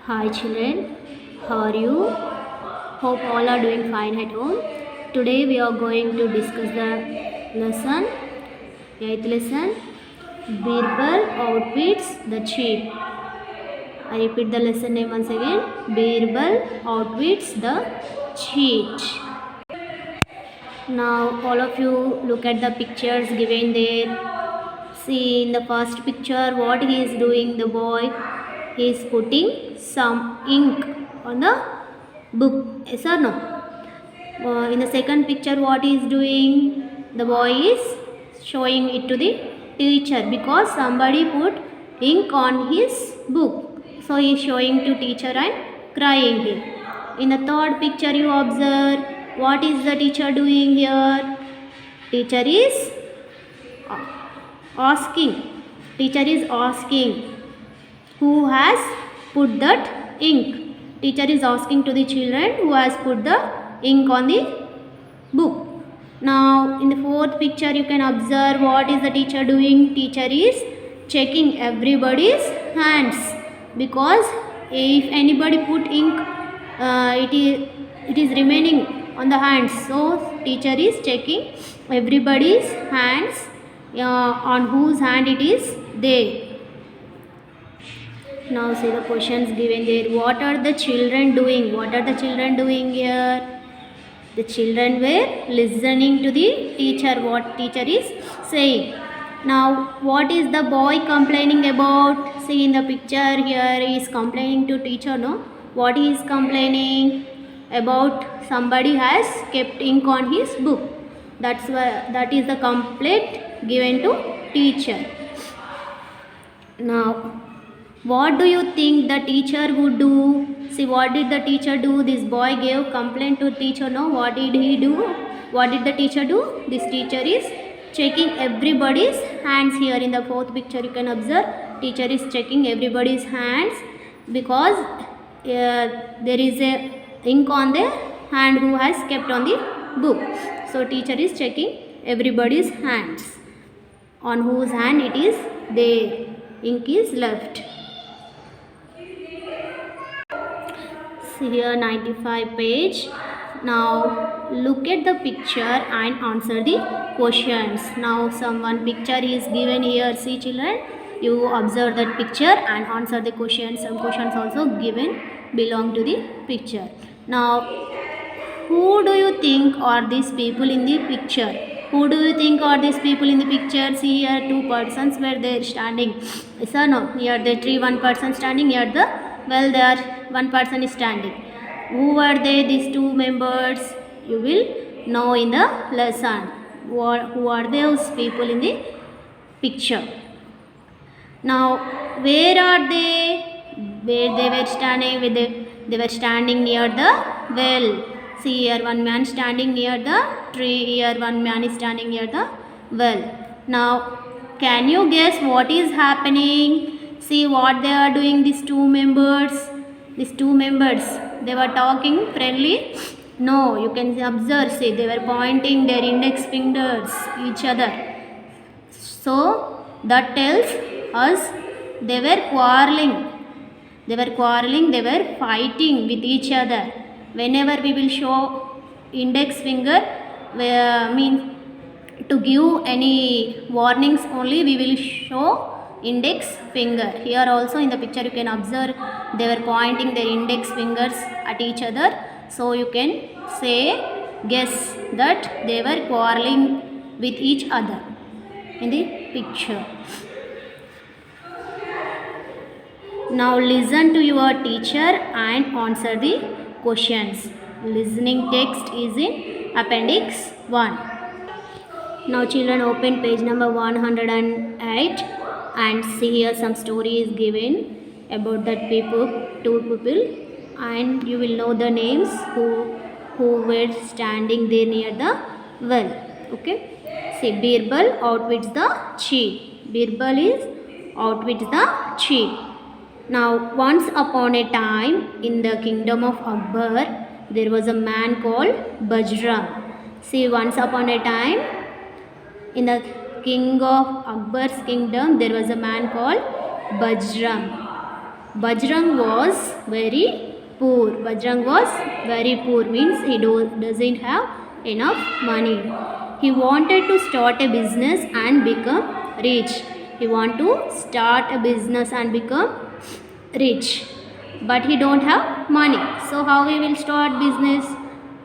Hi children, how are you? Hope all are doing fine at home. Today we are going to discuss the lesson, 8th lesson, Birbal outwits the cheat. I repeat the lesson name once again, Birbal outwits the cheat. Now all of you look at the pictures given there. See in the first picture what he is doing, the boy. He is putting some ink on the book. Yes or no? In the second picture what he is doing? The boy is showing it to the teacher because somebody put ink on his book. So he is showing to teacher and crying here. In the third picture you observe what is the teacher doing here? Teacher is asking. Teacher is asking who has put that ink. Teacher is asking to the children who has put the ink on the book. Now in the fourth picture you can observe what is the teacher doing. Teacher is checking everybody's hands because if anybody put ink it is remaining on the hands. So teacher is checking everybody's hands on whose hand it is there. Now see the questions given there. What are the children doing? What are the children doing here? The children were listening to the teacher, what teacher is saying. Now what is the boy complaining about? See in the picture here he is complaining to teacher, no? What he is complaining about? Somebody has kept ink on his book. That's why that is the complaint given to teacher. Now what do you think the teacher would do? See what did the teacher do? This boy gave complaint to teacher. No, what did he do? What did the teacher do? This teacher is checking everybody's hands. Here in the fourth picture you can observe teacher is checking everybody's hands because there is a ink on the hand who has kept on the book. So teacher is checking everybody's hands on whose hand it is there. Ink is left. See here 95 page. Now look at the picture and answer the questions. Now one picture is given here. See children, you observe that picture and answer the questions. Some questions also given belong to the picture. Now who do you think are these people in the picture? Who do you think are these people in the picture? See here two persons were there standing. Yes or no? Here the tree, one person standing. Here there one person is standing. Who are they? These two members you will know in the lesson. Who are those people in the picture? Now where are they? Where they were standing? They were standing near the well. See here one man standing near the tree. Here one man is standing near the well. Now can you guess what is happening? See what they are doing, these two members. These two members, they were talking friendly. No, you can observe, see they were pointing their index fingers each other. So that tells us they were quarreling. They were quarreling, they were fighting with each other. Whenever we will show index finger, means to give any warnings only we will show index finger. Here also in the picture you can observe they were pointing their index fingers at each other. So you can guess that they were quarreling with each other in the picture. Now listen to your teacher and answer the questions. Listening text is in appendix 1. Now children open page number 108 and see here some story is given about that two people, and you will know the names who were standing there near the well. Okay. See Birbal outwits the cheat. Birbal is outwits the cheat. Now once upon a time in the kingdom of Akbar there was a man called Bajrang. See once upon a time in the king of Akbar's kingdom there was a man called Bajrang. Bajrang was very poor. Bajrang was very poor means he doesn't have enough money. He wanted to start a business and become rich. He want to start a business and become rich, but he don't have money. So how he will start business?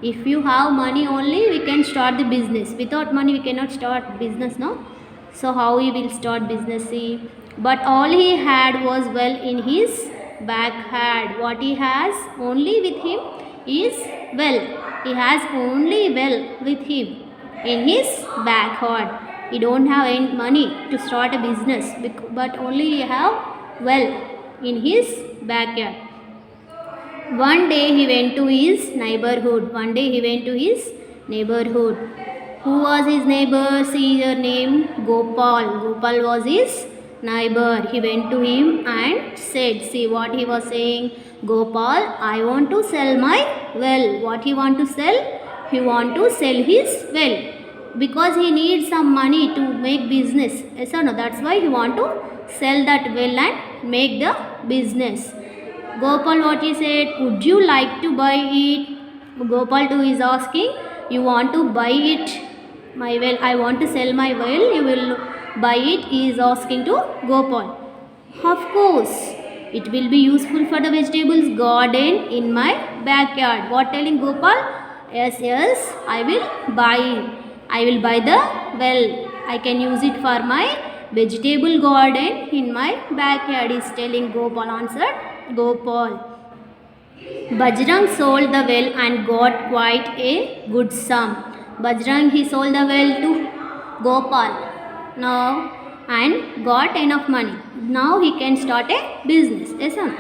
If you have money only, we can start the business. Without money, we cannot start business, no? So how he will start business? See, but all he had was well in his backyard. What he has only with him is well. He has only well with him in his backyard. He don't have any money to start a business, but only he have well in his backyard. One day he went to his neighborhood. One day he went to his neighborhood. Who was his neighbor? See your name, Gopal. Gopal was his neighbor. He went to him and said, see what he was saying. Gopal, I want to sell my well. What he want to sell? He want to sell his well. Because he needs some money to make business. Yes or no? That's why he want to sell that well and make the business. Gopal, what he said, would you like to buy it? Gopal too is asking, you want to buy it? My well, I want to sell my well, you will buy it? He is asking to Gopal. Of course, it will be useful for the vegetables garden in my backyard. What telling Gopal? Yes, I will buy. I will buy the well. I can use it for my vegetable garden in my backyard, is telling Gopal. Answered Gopal. Bajrang sold the well and got quite a good sum. Bajrang, he sold the well to Gopal now and got enough money. Now he can start a business. Yes, sir?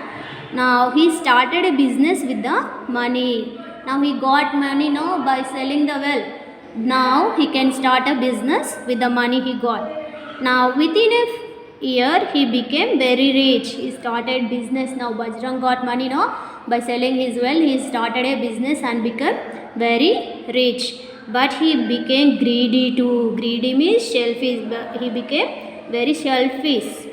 Now he started a business with the money. Now he got money now by selling the well. Now he can start a business with the money he got. Now within a year he became very rich. He started business. Now Bajrang got money now. By selling his well, he started a business and became very rich. But he became greedy too. Greedy means selfish. He became very selfish.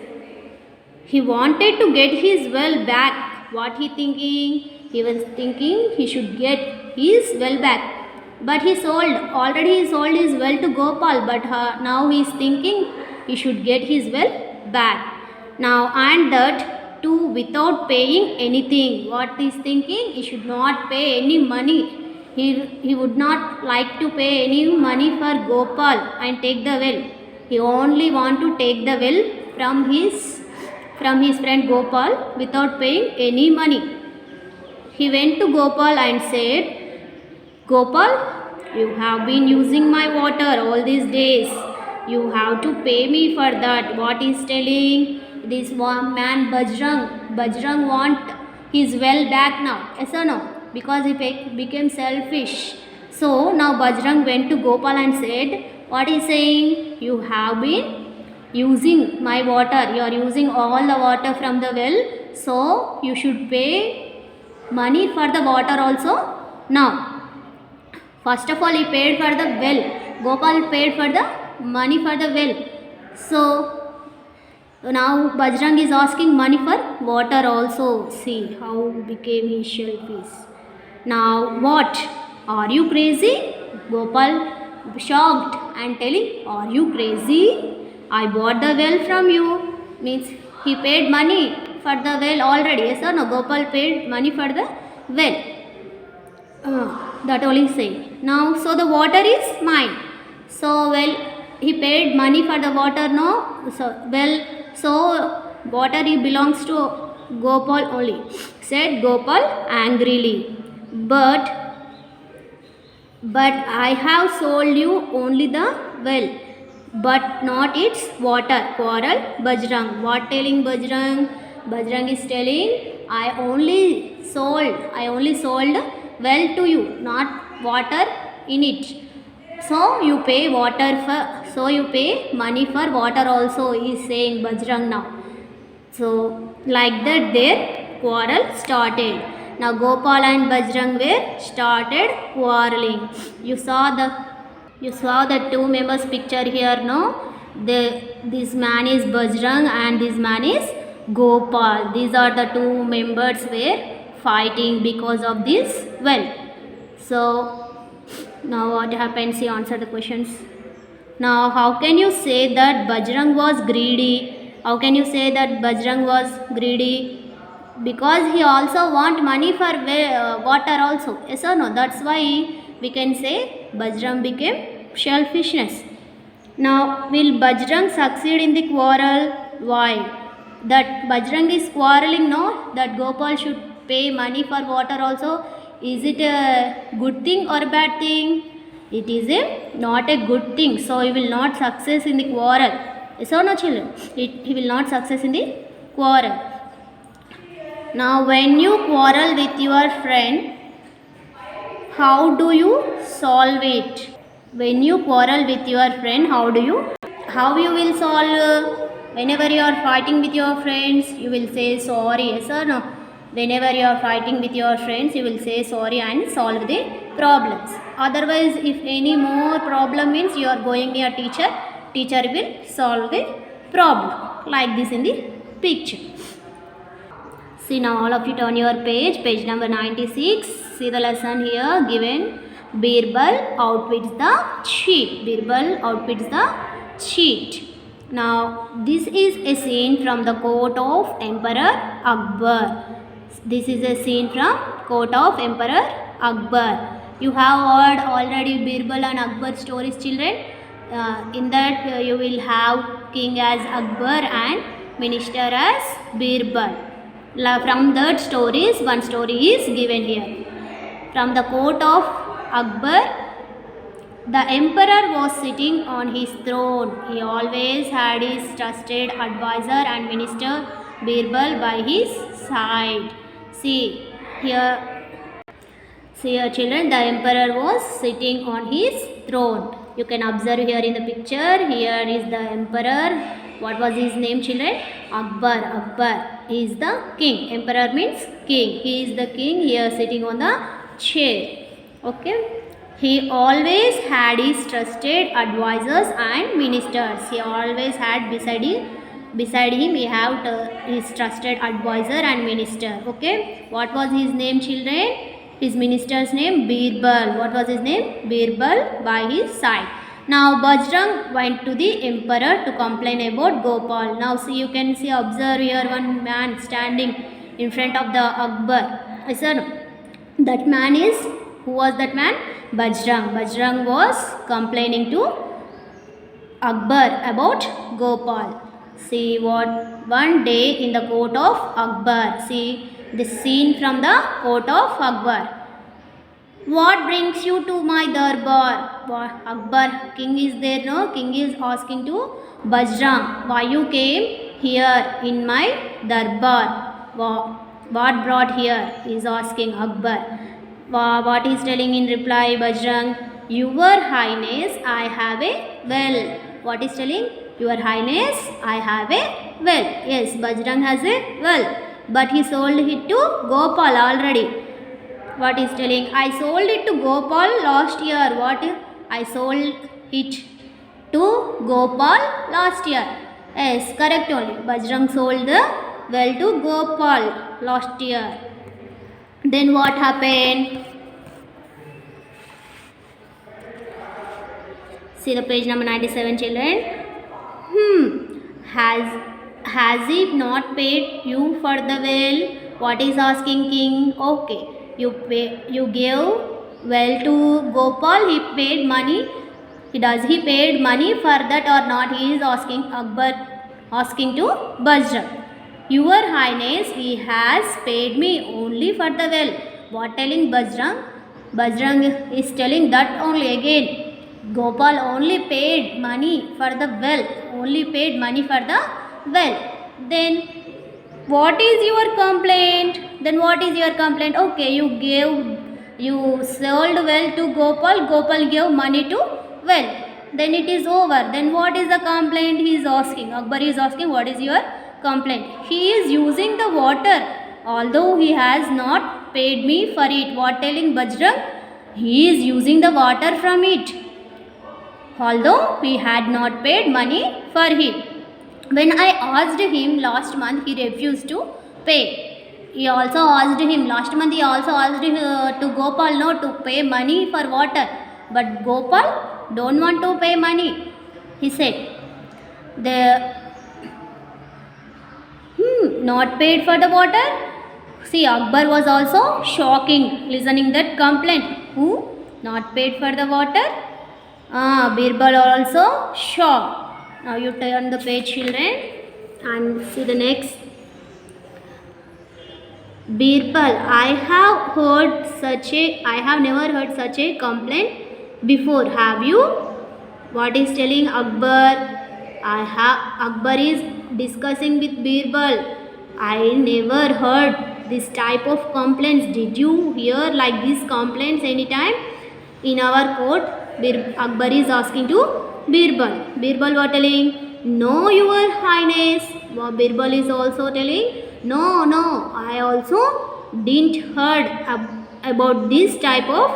He wanted to get his well back. What he thinking? He was thinking he should get his well back. But he already sold his well to Gopal. But now he is thinking he should get his well back. Now, and that too without paying anything. What is thinking? He should not pay any money. He would not like to pay any money for Gopal and take the well. He only want to take the well from his friend Gopal without paying any money. He went to Gopal and said, Gopal, you have been using my water all these days. You have to pay me for that. What is telling? This one man Bajrang want his well back now. Yes or no? Because he became selfish. So now Bajrang went to Gopal and said, what is saying? You have been using my water. You are using all the water from the well. So you should pay money for the water also. Now, first of all, he paid for the well. Gopal paid for the money for the well. So now Bajrang is asking money for water also. See how became he selfish. Now what? Are you crazy? Gopal shocked and telling, are you crazy? I bought the well from you. Means he paid money for the well already. Yes or no? Gopal paid money for the well. That only saying. Now, so the water is mine. So, well, he paid money for the water, no? So water it belongs to Gopal only. Said Gopal angrily. But I have sold you only the well, but not its water. Quarrel Bajrang. What telling Bajrang? Bajrang is telling, I only sold well to you, not water in it. So you pay money for water also, is saying Bajrang now. So like that their quarrel started. Now Gopal and Bajrang were started quarreling. You saw the two members picture here, no? This man is Bajrang and this man is Gopal. These are the two members were fighting because of this well. So now what happens? He answered the questions. Now how can you say that Bajrang was greedy? How can you say that Bajrang was greedy? Because he also want money for water also. Yes or no? That's why we can say Bajrang became selfishness. Now, will Bajrang succeed in the quarrel? Why? That Bajrang is quarreling, no? That Gopal should pay money for water also. Is it a good thing or a bad thing? It is not a good thing. So, he will not success in the quarrel. Yes or no, children? He will not success in the quarrel. Now, when you quarrel with your friend, how do you solve it? When you quarrel with your friend, how you will solve? Whenever you are fighting with your friends, you will say sorry, yes or no? Whenever you are fighting with your friends, you will say sorry and solve the problems. Otherwise, if any more problem means you are going near teacher will solve the problem, like this in the picture. See, now all of you turn your page number 96. See the lesson here given. Birbal outwits the cheat. Birbal outwits the cheat. Now, this is a scene from the court of Emperor Akbar. This is a scene from court of Emperor Akbar. You have heard already Birbal and Akbar stories, children. In that you will have king as Akbar and minister as Birbal. From that stories, one story is given here. From the court of Akbar, the emperor was sitting on his throne. He always had his trusted advisor and minister Birbal by his side. See here, children, the emperor was sitting on his throne. You can observe here in the picture. Here is the emperor. What was his name, children? Akbar. Akbar. He is the king. Emperor means king. He is the king here sitting on the chair. Okay. He always had his trusted advisors and ministers. He always had beside him he have his trusted advisor and minister. Okay. What was his name, children? His minister's name Birbal. What was his name? Birbal by his side. Now Bajrang went to the emperor to complain about Gopal. Now see, you can see, observe here one man standing in front of the Akbar. Yes sir. That man is, who was that man? Bajrang. Bajrang was complaining to Akbar about Gopal. See what one day in the court of Akbar. See this scene from the court of Akbar. What brings you to my darbar? Akbar, king is there, no? King is asking to Bajrang, why you came here in my darbar? What brought here? He is asking Akbar. What is telling in reply Bajrang? Your Highness, I have a well. What is telling? Your Highness, I have a well. Yes, Bajrang has a well, but he sold it to Gopal already. What is telling? I sold it to Gopal last year. What? I sold it to Gopal last year. Yes, correct only. Bajrang sold the well to Gopal last year. Then what happened? See the page number 97, children. Has it not paid you for the well? What is asking king? Okay. You gave well to Gopal, he paid money. He paid money for that or not? He is asking Akbar, asking to Bajrang. Your Highness, he has paid me only for the well. What telling Bajrang? Bajrang is telling that only again. Gopal only paid money for the well. Only paid money for the well. Then what is your complaint? Okay, you sold well to Gopal. Gopal gave money to well. Then it is over. Then what is the complaint he is asking? Akbar is asking, what is your complaint? He is using the water, although he has not paid me for it. What telling Bajrang? He is using the water from it, although he had not paid money for it. When I asked him last month, he refused to pay. He also asked him last month. He also asked to Gopal no to pay money for water, but Gopal don't want to pay money. He said, "The not paid for the water." See, Akbar was also shocking listening that complaint. Who not paid for the water? Birbal also shocked. Now you turn the page, children, and see the next. Birbal, I have never heard such a complaint before. Have you? What is telling Akbar? Akbar is discussing with Birbal. I never heard this type of complaints. Did you hear like these complaints anytime in our court? Akbar is asking to Birbal. Birbal was telling, no, your highness. Birbal is also telling, no, I also didn't heard about this type of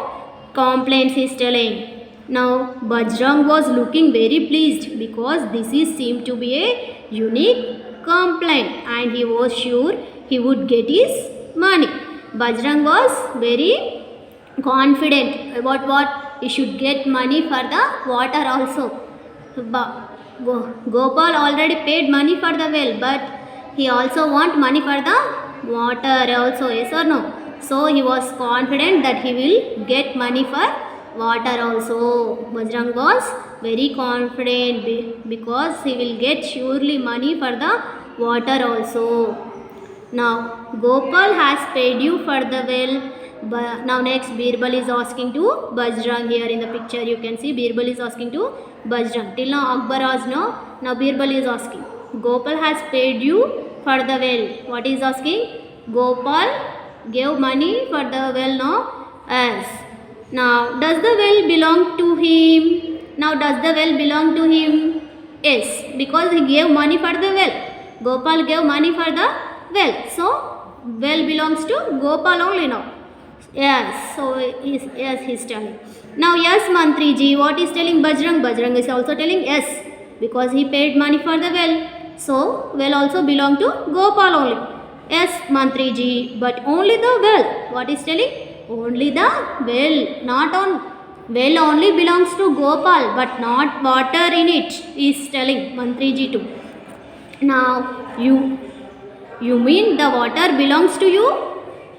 complaints he is telling. Now Bajrang was looking very pleased because this is seemed to be a unique complaint and he was sure he would get his money. Bajrang was very confident about what he should get money for the water also. Gopal already paid money for the well, but he also want money for the water also, yes or no? So he was confident that he will get money for water also. Bajrang was very confident because he will get surely money for the water also. Now Gopal has paid you for the well. Now next Birbal is asking to Bajrang. Here in the picture you can see Birbal is asking to Bajrang. Till now Akbar asked no. Now Birbal is asking. Gopal has paid you for the well. What is asking? Gopal gave money for the well now. Yes. Now does the well belong to him? Now does the well belong to him? Yes, because he gave money for the well. Gopal gave money for the well. So well belongs to Gopal only now. Yes, so he's telling. Now yes, Mantri ji, what is telling Bajrang? Bajrang is also telling yes, because he paid money for the well. So well also belong to Gopal only. Yes, Mantri ji, but only the well. What is telling? Only the well, not on well only belongs to Gopal, but not water in it, is telling Mantri ji too. Now you mean the water belongs to you?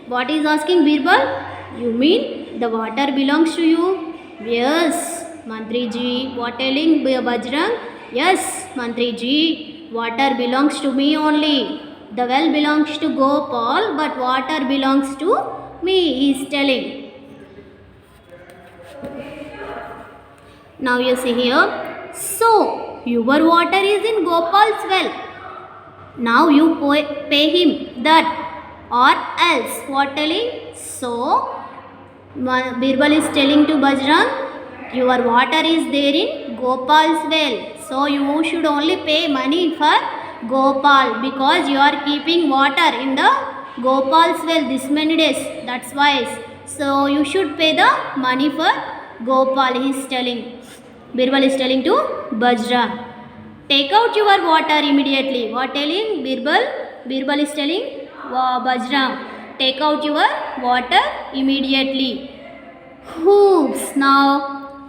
What is asking Birbal? You mean the water belongs to you? Yes, Mantri ji. What telling Bajrang? Yes, Mantri ji. Water belongs to me only. The well belongs to Gopal, but water belongs to me, he is telling. Now you see here. So, your water is in Gopal's well. Now you pay him that. Or else, what telling? So, Birbal is telling to Bajrang, your water is there in Gopal's well. So, you should only pay money for Gopal because you are keeping water in the Gopal's well this many days. That's why. So, you should pay the money for Gopal, he is telling. Birbal is telling to Bajrang. Take out your water immediately. What telling? Birbal? Birbal is telling Bajrang, take out your water immediately. Oops, now,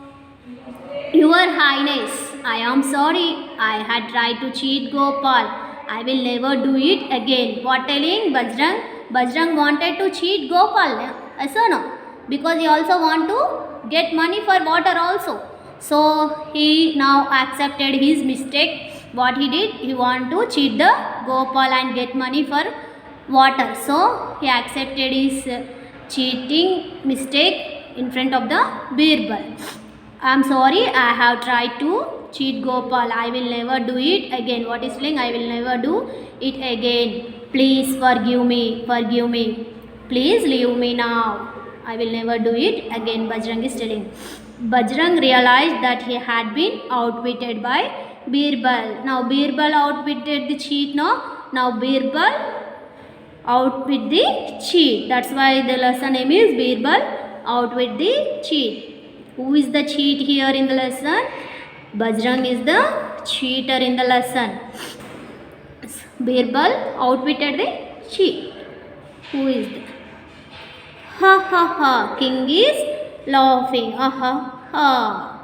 your highness, I am sorry, I had tried to cheat Gopal. I will never do it again. What telling Bajrang? Bajrang wanted to cheat Gopal, yes or no? Because he also want to get money for water also. So he now accepted his mistake. What he did? He want to cheat the Gopal and get money for water. So he accepted his cheating mistake in front of the Birbal. I am sorry, I have tried to cheat Gopal. I will never do it again. What is saying? I will never do it again. Please forgive me. Forgive me. Please leave me now. I will never do it again. Bajrang is telling. Bajrang realized that he had been outwitted by Birbal. Now Birbal outwitted the cheat. Now Birbal outwit the cheat. That's why the lesson name is Birbal outwit the cheat. Who is the cheat here in the lesson? Bajrang is the cheater in the lesson. Birbal outwitted the cheat. Who is that? Ha ha ha. King is laughing. Ha ha ha.